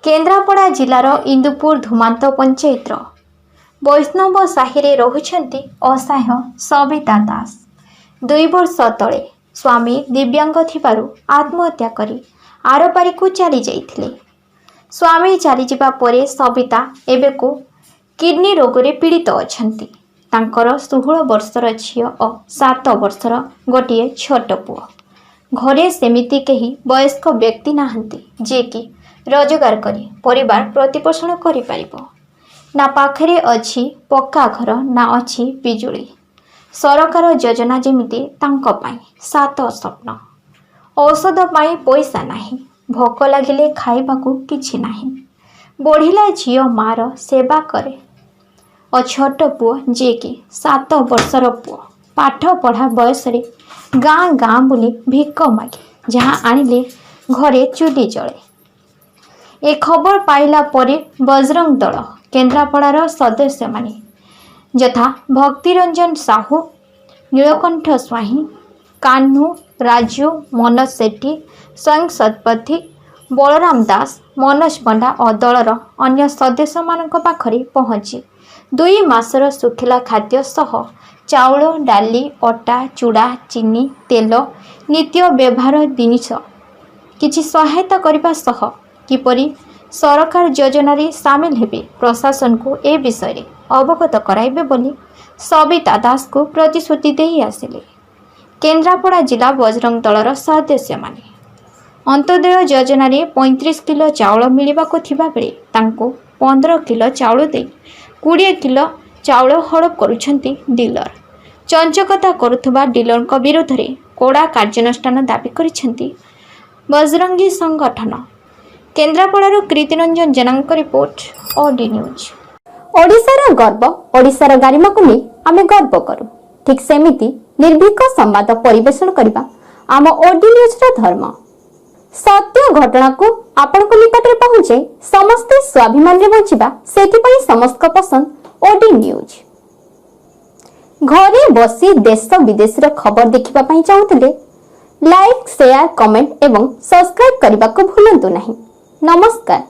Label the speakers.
Speaker 1: केन्द्रापड़ा जिलार इंदुपुर धूमांत पंचायतर वैष्णव साहि रहुछंती असहाय सविता दास 2 वर्ष तले स्वामी दिव्यांग थिबारु आत्महत्या करी आरपारी को चली जाइथिले। स्वामी चली जिबा परे सविता एबेको किडनी रोग रे पीड़ित अछंती। तांकर 16 वर्षर झियो और 7 वर्षर गोटे छोट पुओ। घरे सेमिति केही वयस्क व्यक्ति नाहंती जे कि रोजगार करी परिवार प्रतिपोषण करि पारिबो। ना पाखरे अछि पक्का घर ना अछि बिजुली। सरकार योजना जेमिति तांको पाई 7 स्वप्न। औषध पाई पैसा नाही, भोक लागिले खाइबाकू किछि नाही। बढ़िला झियो मार सेवा करे और छोट पुओ जे कि 7 वर्षर पुओ पाठ पढ़ा बयस रे गाँ गाँ बुली भिक मागे जहाँ आनिले घरे चुली जले। ए खबर पाइला परे बजरंग दल केन्द्रापड़ार सदस्य माने यथा भक्तिरंजन साहू, नीलकंठ स्वाही, कान्हू, राजू, मनोज सेठी, स्वयं सतपथी, बलराम दास, मनोज पंडा और दलर अन्य सदस्य मानक पाखरे पहुंची 2 मासर सुखिला खाद्य सह चाउल, डाली, अटा, चूड़ा, चीनी, तेल नित्य व्यवहार जिनिस किछि सहायता करबा सह किपरि सरकार योजन सामिल हेबे प्रशासन को ए विषय अवगत कराइबे बोली सविता दास को प्रतिश्रुति दे आसिले। केन्द्रापड़ा जिला बजरंग दलर सदस्य माने अंत्योदय योजन 35 किलो चाउल मिलवाको थिबा बेले तांको 15 किलो चाउल दे 20 किलो चाउल हड़प करुछंती डीलर। चंचकता करुथबा डीलर को विरोध रे कोड़ा कार्यानुष्ठान दाबी करिछंती बजरंगी संगठन। केन्द्रापड़ारू कृतिरंजन जनांक रिपोर्ट ओडी न्यूज।
Speaker 2: ओडिशार गर्व ओडिशार गारिमा को नहीं आमे गर्व करू। ठीक सेमिति निर्भीक संवाद परिवेषण करबा आम ओडी न्यूज रा धर्म। सत्य घटना को आपण को निकट रे पहुंचे समस्त स्वाभिमान रे बंचिबा सेति पई समस्त पसंद ओडी न्यूज। घरे बसी देश विदेश रा खबर देखिबा पई चाहुतले लाइक शेयर कमेंट एवं सब्सक्राइब करबा को भूलंतु नहीं। नमस्कार।